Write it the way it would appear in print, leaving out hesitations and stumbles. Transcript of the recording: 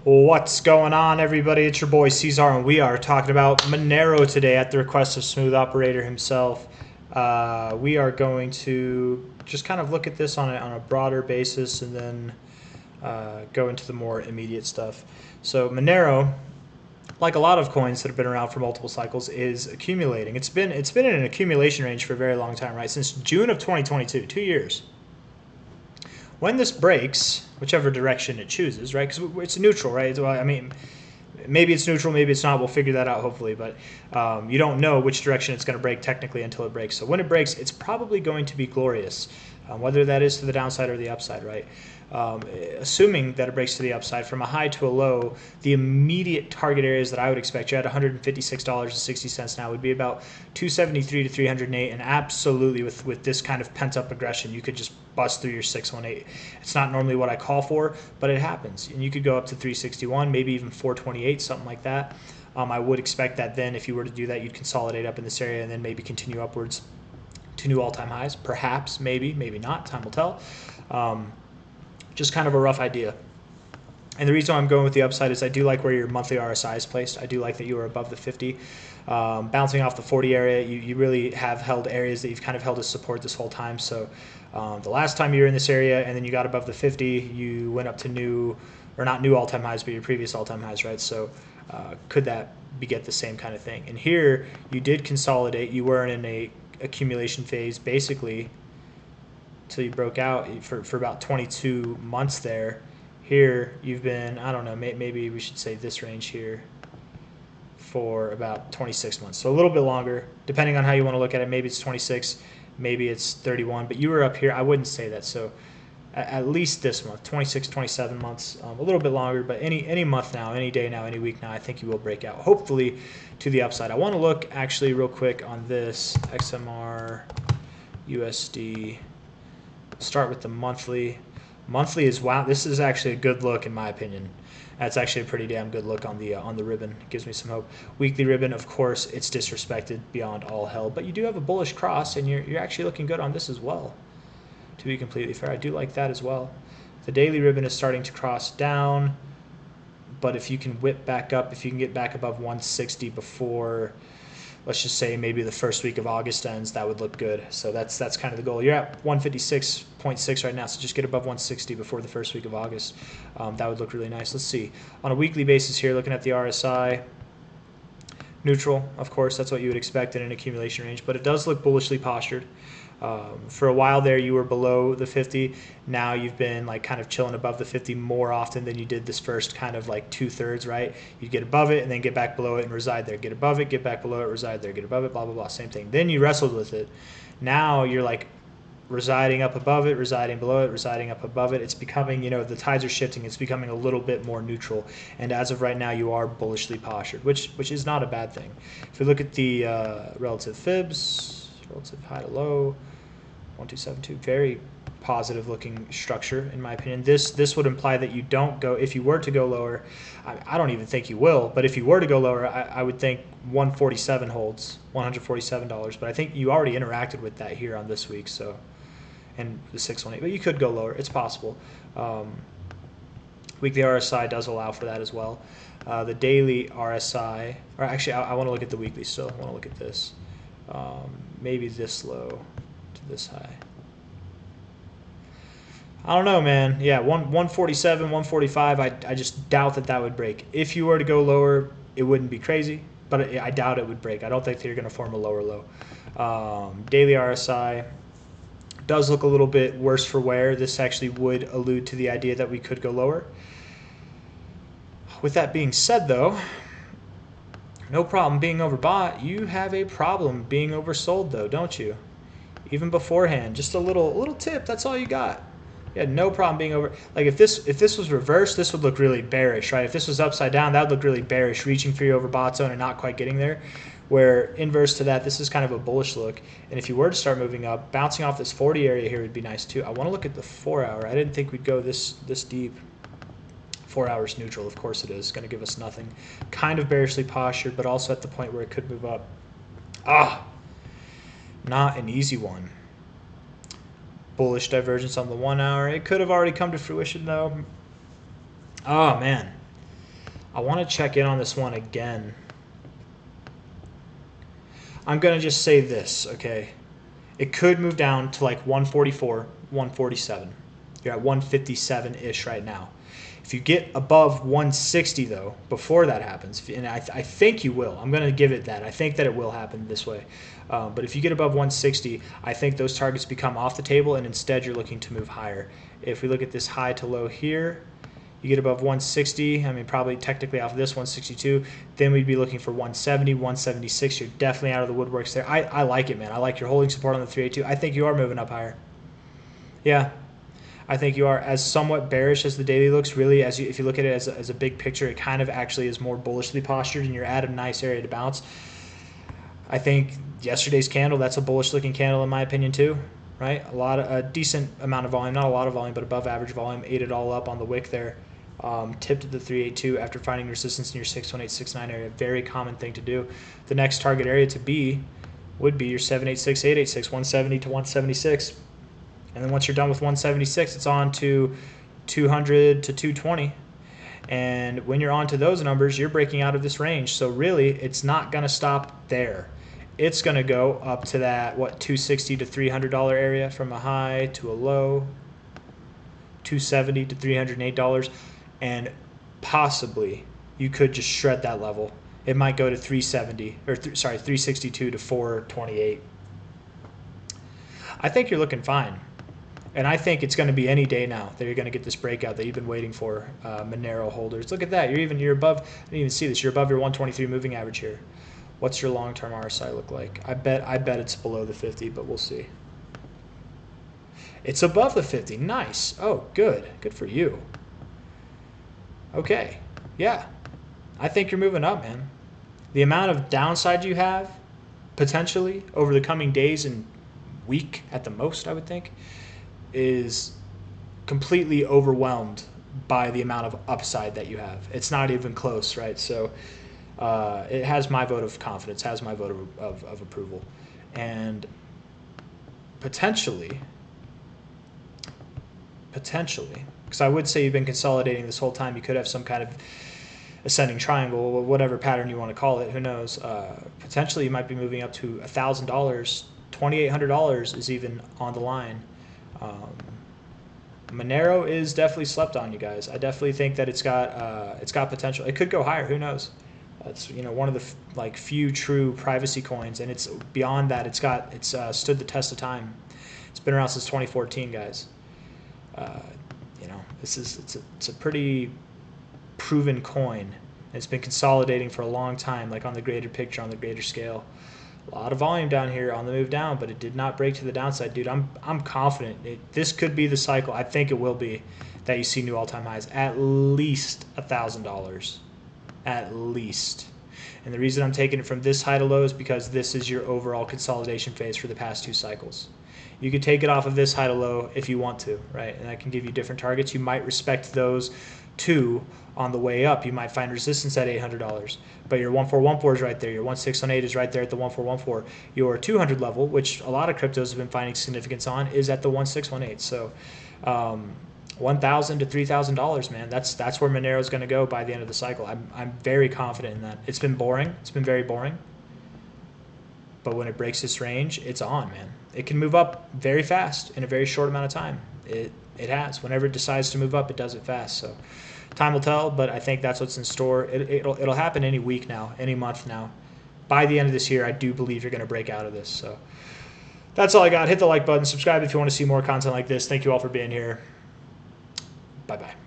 What's going on, everybody? It's your boy C-Zar, and we are talking about Monero today at the request of Smooth Operator himself. We are going to just kind of look at this on a broader basis and then go into the more immediate stuff. So Monero, like a lot of coins that have been around for multiple cycles, is accumulating. It's been in an accumulation range for a very long time, right? Since June of 2022, 2 years. When this breaks, whichever direction it chooses, right? Because it's neutral, right? Well, I mean, maybe it's neutral, maybe it's not. We'll figure that out hopefully, but you don't know which direction it's going to break technically until it breaks. So when it breaks, it's probably going to be glorious, whether that is to the downside or the upside, right? Assuming that it breaks to the upside from a high to a low, the immediate target areas that I would expect, you had $156.60 now, would be about 273 to 308, and absolutely with this kind of pent up aggression, you could just bust through your 618. It's not normally what I call for, but it happens, and you could go up to 361, maybe even 428, something like that. I would expect that then if you were to do that, you'd consolidate up in this area and then maybe continue upwards to new all-time highs, perhaps, maybe not, time will tell. Just kind of a rough idea. And the reason why I'm going with the upside is I do like where your monthly RSI is placed. I do like that you are above the 50. Bouncing off the 40 area, you really have held areas that you've kind of held as support this whole time. So the last time you were in this area and then you got above the 50, you went up to new, or not new all-time highs, but your previous all-time highs, right? So could that beget the same kind of thing? And here you did consolidate. You weren't in a accumulation phase basically until you broke out for about 22 months there. Here you've been, I don't know, maybe we should say this range here for about 26 months. So a little bit longer, depending on how you want to look at it. Maybe it's 26, maybe it's 31, but you were up here. I wouldn't say that. So at least this month, 26, 27 months, a little bit longer, but any month now, any day now, any week now, I think you will break out, hopefully to the upside. I want to look actually real quick on this XMR USD. Start with the monthly. Monthly is, wow, this is actually a good look in my opinion. That's actually a pretty damn good look on the ribbon. It gives me some hope. Weekly ribbon, of course, it's disrespected beyond all hell, but you do have a bullish cross, and you're actually looking good on this as well. To be completely fair, I do like that as well. The daily ribbon is starting to cross down, but if you can whip back up, if you can get back above 160 before, let's just say maybe the first week of August ends, that would look good. So that's kind of the goal. You're at 156.6 right now, so just get above 160 before the first week of August. That would look really nice. Let's see. On a weekly basis here, looking at the RSI, neutral, of course, that's what you would expect in an accumulation range, but it does look bullishly postured. For a while there, you were below the 50. Now you've been like kind of chilling above the 50 more often than you did this first kind of like 2/3, right? You'd get above it and then get back below it and reside there. Get above it, get back below it, reside there. Get above it, blah, blah, blah, same thing. Then you wrestled with it. Now you're like residing up above it, residing below it, residing up above it. It's becoming, the tides are shifting. It's becoming a little bit more neutral. And as of right now, you are bullishly postured, which is not a bad thing. If we look at the relative fibs, relative high to low, 1272, very positive looking structure in my opinion. This would imply that you don't go, if you were to go lower, I don't even think you will, but if you were to go lower, I would think 147 holds, $147, but I think you already interacted with that here on this week, so, and the 618, but you could go lower, it's possible. Weekly RSI does allow for that as well. The daily RSI, or actually I want to look at the weekly still. I want to look at this. Maybe this low to this high. I don't know, man. Yeah, 147, 145, I just doubt that would break. If you were to go lower, it wouldn't be crazy, but I doubt it would break. I don't think that you're going to form a lower low. Daily RSI does look a little bit worse for wear. This actually would allude to the idea that we could go lower. With that being said, though, no problem being overbought. You have a problem being oversold, though, don't you? Even beforehand, just a little tip. That's all you got. You had no problem being over. Like if this was reversed, this would look really bearish, right? If this was upside down, that would look really bearish, reaching for your overbought zone and not quite getting there. Where inverse to that, this is kind of a bullish look. And if you were to start moving up, bouncing off this 40 area here would be nice too. I want to look at the 4 hour. I didn't think we'd go this deep. 4 hours neutral, of course it is. Going to give us nothing. Kind of bearishly postured, but also at the point where it could move up. Not an easy one. Bullish divergence on the 1 hour. It could have already come to fruition though. Oh man. I want to check in on this one again. I'm going to just say this, okay? It could move down to like 144, 147. You're at 157-ish right now. If you get above 160, though, before that happens, and I think you will. I'm going to give it that. I think that it will happen this way. But if you get above 160, I think those targets become off the table, and instead you're looking to move higher. If we look at this high to low here, you get above 160, I mean, probably technically off of this 162, then we'd be looking for 170, 176. You're definitely out of the woodworks there. I like it, man. I like your holding support on the 382. I think you are moving up higher. Yeah, I think you are. As somewhat bearish as the daily looks, really, if you look at it as a big picture, it kind of actually is more bullishly postured, and you're at a nice area to bounce. I think yesterday's candle, that's a bullish-looking candle in my opinion too, right? A decent amount of volume, not a lot of volume, but above average volume, ate it all up on the wick there. Tipped at the 382 after finding resistance in your 61869 area. Very common thing to do. The next target area to be would be your 786, 886, 170 to 176. And then once you're done with 176, it's on to 200 to 220. And when you're on to those numbers, you're breaking out of this range. So really, it's not going to stop there. It's going to go up to that, what, $260 to $300 area from a high to a low, $270 to $308. And possibly you could just shred that level. It might go to 370 or 362 to 428. I think you're looking fine, and I think it's going to be any day now that you're going to get this breakout that you've been waiting for. Monero holders, look at that. You're above. I didn't even see this. You're above your 123 moving average here. What's your long-term RSI look like? I bet it's below the 50, but we'll see. It's above the 50. Nice. Oh, good for you. Okay, yeah, I think you're moving up, man. The amount of downside you have potentially over the coming days and week at the most, I would think, is completely overwhelmed by the amount of upside that you have. It's not even close, right? So it has my vote of confidence, has my vote of approval. And potentially, because I would say you've been consolidating this whole time. You could have some kind of ascending triangle, whatever pattern you want to call it. Who knows? Potentially, you might be moving up to $1,000. $2,800 is even on the line. Monero is definitely slept on, you guys. I definitely think that it's got potential. It could go higher. Who knows? It's one of the few true privacy coins, and it's beyond that. It's stood the test of time. It's been around since 2014, guys. It's a pretty proven coin. It's been consolidating for a long time, like on the greater picture, on the greater scale. A lot of volume down here on the move down, but it did not break to the downside, dude. I'm confident this could be the cycle. I think it will be that you see new all-time highs, at least $1,000, at least. And the reason I'm taking it from this high to low is because this is your overall consolidation phase for the past two cycles. You could take it off of this high to low if you want to, right? And I can give you different targets. You might respect those two on the way up. You might find resistance at $800, but your 1414 is right there. Your 1618 is right there at the 1414. Your 200 level, which a lot of cryptos have been finding significance on, is at the 1618. So $1,000 to $3,000, man. That's where Monero is going to go by the end of the cycle. I'm very confident in that. It's been boring. It's been very boring. But when it breaks this range, it's on, man. It can move up very fast in a very short amount of time. It has. Whenever it decides to move up, it does it fast. So time will tell, but I think that's what's in store. It'll happen any week now, any month now. By the end of this year, I do believe you're going to break out of this. So that's all I got. Hit the like button. Subscribe if you want to see more content like this. Thank you all for being here. Bye-bye.